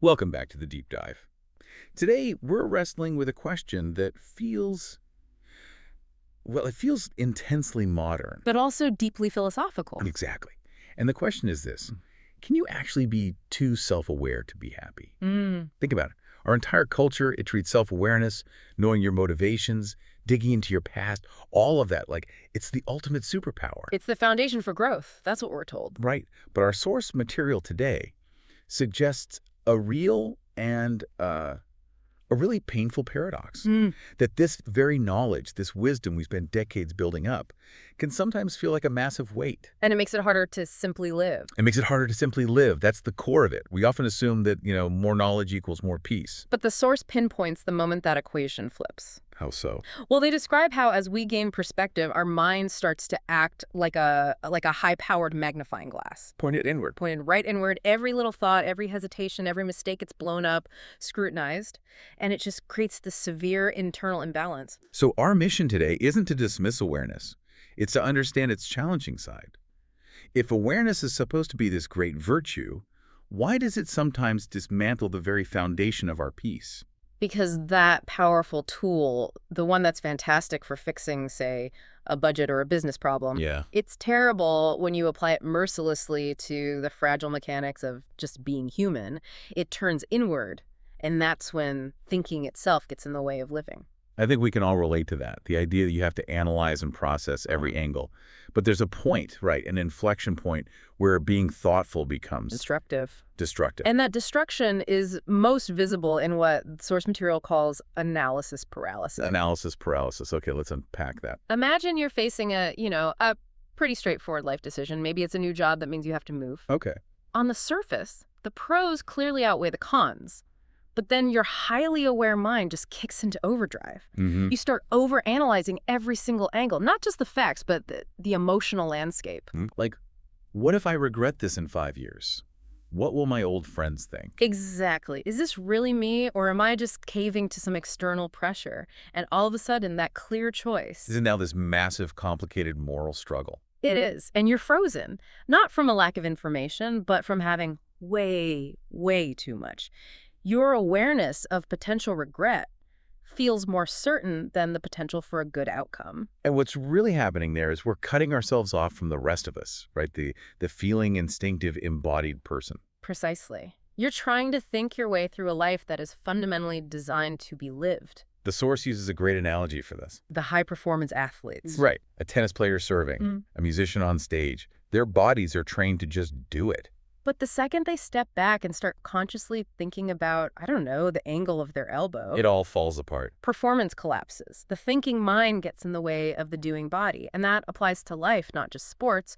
Welcome back to the deep dive. Today, we're wrestling with a question that feels, well, it feels intensely modern. But also deeply philosophical. Exactly. And the question is this: can you actually be too self-aware to be happy? Think about it. Our entire culture, it treats self-awareness, knowing your motivations, digging into your past, all of that, like it's the ultimate superpower. It's the foundation for growth. That's what we're told. Right. But our source material today suggests a real and a really painful paradox. That this very knowledge, this wisdom we spent decades building up, can sometimes feel like a massive weight. And it makes it harder to simply live. It makes it harder to simply live. That's the core of it. We often assume that, more knowledge equals more peace. But the source pinpoints the moment that equation flips. How so? Well, they describe how as we gain perspective, our mind starts to act like a high-powered magnifying glass. Point it inward. Pointed right inward. Every little thought, every hesitation, every mistake gets blown up, scrutinized, and it just creates this severe internal imbalance. So our mission today isn't to dismiss awareness. It's to understand its challenging side. If awareness is supposed to be this great virtue, why does it sometimes dismantle the very foundation of our peace? Because that powerful tool, the one that's fantastic for fixing, say, a budget or a business problem, it's terrible when you apply it mercilessly to the fragile mechanics of just being human. It turns inward, and that's when thinking itself gets in the way of living. I think we can all relate to that, the idea that you have to analyze and process every angle. But there's a point, right, an inflection point, where being thoughtful becomes Destructive. And that destruction is most visible in what source material calls analysis paralysis. Analysis paralysis. Okay, let's unpack that. Imagine you're facing a pretty straightforward life decision. Maybe it's a new job that means you have to move. Okay. On the surface, the pros clearly outweigh the cons. But then your highly aware mind just kicks into overdrive. You start overanalyzing every single angle, not just the facts, but the emotional landscape. Like, what if I regret this in 5 years? What will my old friends think? Exactly. Is this really me, or am I just caving to some external pressure? And all of a sudden, that clear choice. Isn't now this massive, complicated moral struggle? It is. And you're frozen, not from a lack of information, but from having way, way too much. Your awareness of potential regret feels more certain than the potential for a good outcome. And what's really happening there is we're cutting ourselves off from the rest of us, right? The feeling, instinctive, embodied person. Precisely. You're trying to think your way through a life that is fundamentally designed to be lived. The source uses a great analogy for this. The high-performance athletes. Right. A tennis player serving, a musician on stage. Their bodies are trained to just do it. But the second they step back and start consciously thinking about, I don't know, the angle of their elbow, it all falls apart. Performance collapses. The thinking mind gets in the way of the doing body. And that applies to life, not just sports.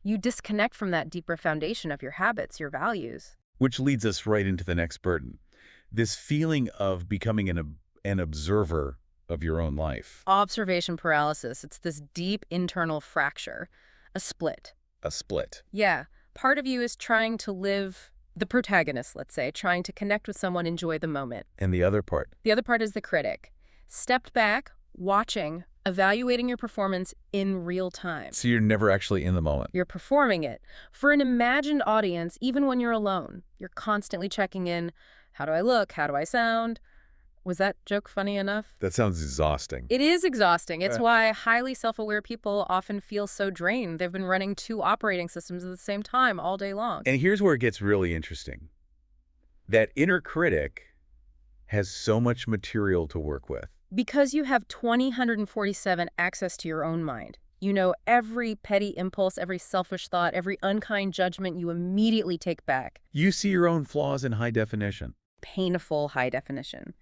You disconnect from that deeper foundation of your habits, your values. Which leads us right into the next burden. This feeling of becoming an observer of your own life. Observation paralysis. It's this deep internal fracture. A split. A split. Yeah. Part of you is trying to live, the protagonist, let's say, trying to connect with someone, enjoy the moment. And the other part? The other part is the critic. Stepped back, watching, evaluating your performance in real time. So you're never actually in the moment. You're performing it. For an imagined audience, even when you're alone, you're constantly checking in. How do I look? How do I sound? Was that joke funny enough? That sounds exhausting. It is exhausting. It's why highly self-aware people often feel so drained. They've been running 2 operating systems at the same time all day long. And here's where it gets really interesting. That inner critic has so much material to work with. Because you have 2,147 access to your own mind. You know every petty impulse, every selfish thought, every unkind judgment you immediately take back. You see your own flaws in high definition. Painful high definition.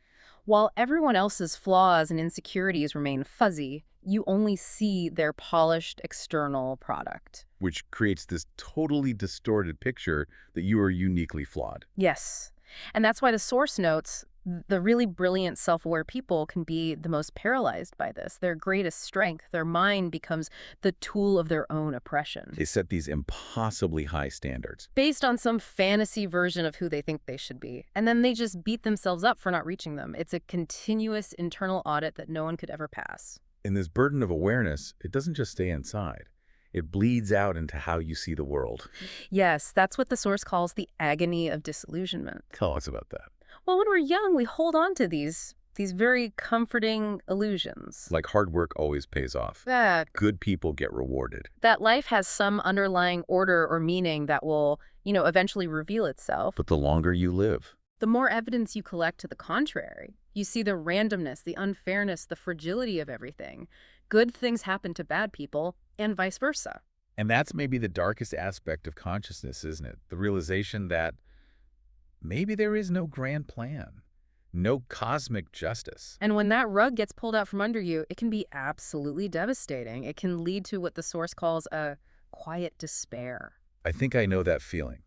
While everyone else's flaws and insecurities remain fuzzy, you only see their polished external product. Which creates this totally distorted picture that you are uniquely flawed. Yes. And that's why the source notes, the really brilliant self-aware people can be the most paralyzed by this. Their greatest strength, their mind becomes the tool of their own oppression. They set these impossibly high standards. Based on some fantasy version of who they think they should be. And then they just beat themselves up for not reaching them. It's a continuous internal audit that no one could ever pass. And this burden of awareness, it doesn't just stay inside. It bleeds out into how you see the world. Yes, that's what the Source calls the agony of disillusionment. Tell us about that. Well, when we're young, we hold on to these very comforting illusions. Like hard work always pays off. That, Good people get rewarded. that life has some underlying order or meaning that will, eventually reveal itself. But the longer you live, The more evidence you collect to the contrary, you see the randomness, the unfairness, the fragility of everything. Good things happen to bad people, and vice versa. and that's maybe the darkest aspect of consciousness, isn't it? The realization that maybe there is no grand plan, no cosmic justice. And when that rug gets pulled out from under you, it can be absolutely devastating. It can lead to what the Source calls a quiet despair. I think I know that feeling,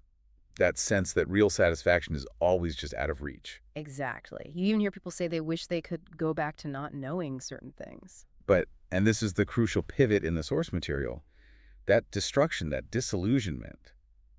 that sense that real satisfaction is always just out of reach. Exactly. You even hear people say they wish they could go back to not knowing certain things. But, and this is the crucial pivot in the source material, that destruction, that disillusionment,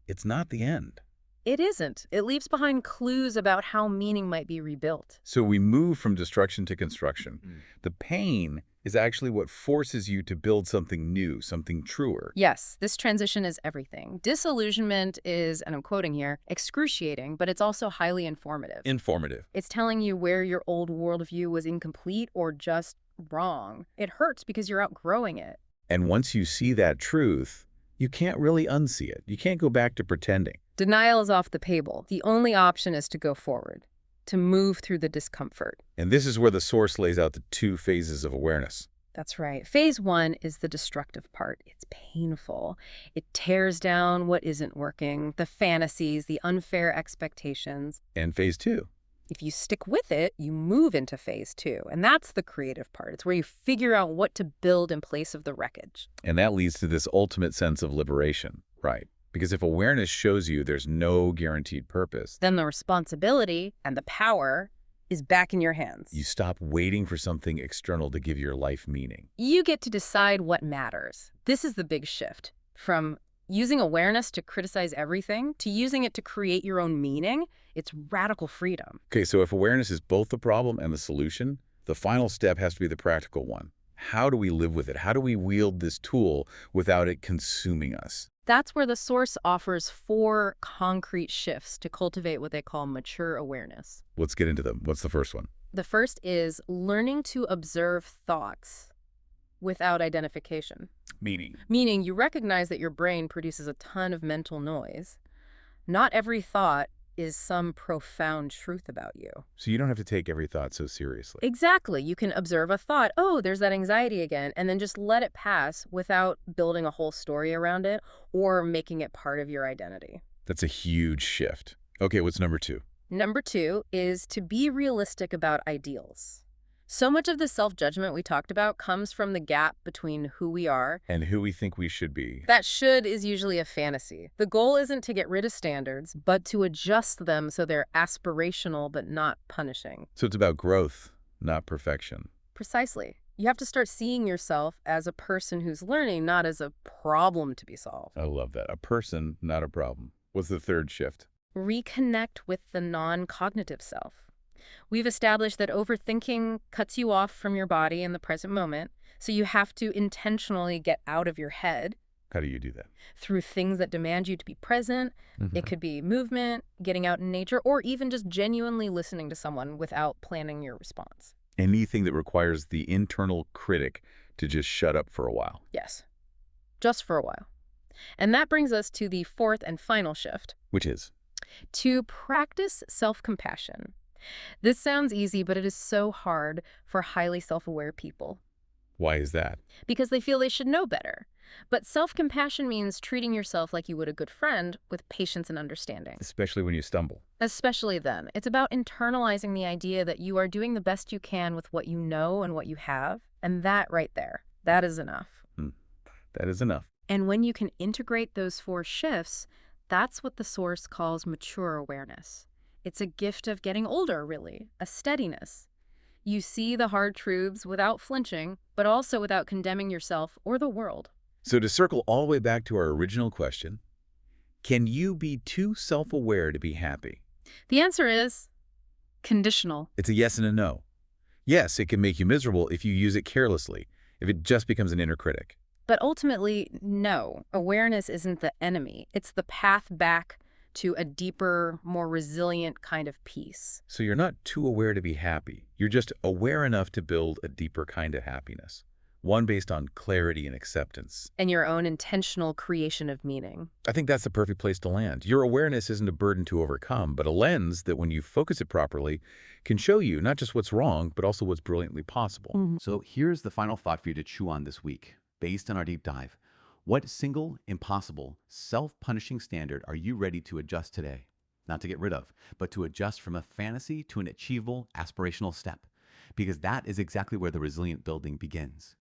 it's not the end. It isn't. It leaves behind clues about how meaning might be rebuilt. So we move from destruction to construction. The pain is actually what forces you to build something new, something truer. Yes, this transition is everything. Disillusionment is, and I'm quoting here, excruciating, but it's also highly informative. Informative. It's telling you where your old worldview was incomplete or just wrong. It hurts because you're outgrowing it. And once you see that truth, you can't really unsee it. You can't go back to pretending. Denial is off the table. The only option is to go forward, to move through the discomfort. And this is where the source lays out the two phases of awareness. That's right. Phase 1 is the destructive part. It's painful. It tears down what isn't working, the fantasies, the unfair expectations. And phase 2. If you stick with it, you move into phase 2. And that's the creative part. It's where you figure out what to build in place of the wreckage. And that leads to this ultimate sense of liberation, right? Because if awareness shows you there's no guaranteed purpose, Then the responsibility and the power is back in your hands. you stop waiting for something external to give your life meaning. You get to decide what matters. This is the big shift. From using awareness to criticize everything to using it to create your own meaning, it's radical freedom. Okay, so if awareness is both the problem and the solution, the final step has to be the practical one. How do we live with it? How do we wield this tool without it consuming us? That's where the Source offers 4 concrete shifts to cultivate what they call mature awareness. Let's get into them. What's the first one? The first is learning to observe thoughts without identification. Meaning you recognize that your brain produces a ton of mental noise. Not every thought is some profound truth about you. So you don't have to take every thought so seriously. Exactly. You can observe a thought, oh, there's that anxiety again, and then just let it pass without building a whole story around it or making it part of your identity. That's a huge shift. Okay, what's number 2? Number 2 is to be realistic about ideals. So much of the self-judgment we talked about comes from the gap between who we are And who we think we should be. That should is usually a fantasy. The goal isn't to get rid of standards, but to adjust them so they're aspirational but not punishing. So it's about growth, not perfection. Precisely. You have to start seeing yourself as a person who's learning, not as a problem to be solved. I love that. A person, not a problem. What's the third shift? Reconnect with the non-cognitive self. We've established that overthinking cuts you off from your body in the present moment, so you have to intentionally get out of your head How do you do that? through things that demand you to be present. It could be movement, getting out in nature, or even just genuinely listening to someone without planning your response. Anything that requires the internal critic to just shut up for a while. Yes, just for a while. And that brings us to the 4th and final shift, Which is? to practice self-compassion. This sounds easy, but it is so hard for highly self-aware people Why is that? because they feel they should know better. But self-compassion means treating yourself like you would a good friend with patience and understanding. Especially when you stumble. Especially then. It's about internalizing the idea that you are doing the best you can with what you know and what you have. And that right there, that is enough. That is enough. And when you can integrate those 4 shifts, that's what the Source calls mature awareness. It's a gift of getting older, really, a steadiness. You see the hard truths without flinching, but also without condemning yourself or the world. So to circle all the way back to our original question, can you be too self-aware to be happy? The answer is conditional. It's a yes and a no. Yes, it can make you miserable if you use it carelessly, if it just becomes an inner critic. But ultimately, no, awareness isn't the enemy. It's the path back to a deeper, more resilient kind of peace. So you're not too aware to be happy. You're just aware enough to build a deeper kind of happiness, one based on clarity and acceptance. And your own intentional creation of meaning. I think that's the perfect place to land. Your awareness isn't a burden to overcome, but a lens that when you focus it properly can show you not just what's wrong, but also what's brilliantly possible. So here's the final thought for you to chew on this week, based on our deep dive. What single, impossible, self-punishing standard are you ready to adjust today? Not to get rid of, but to adjust from a fantasy to an achievable, aspirational step. Because that is exactly where the resilient building begins.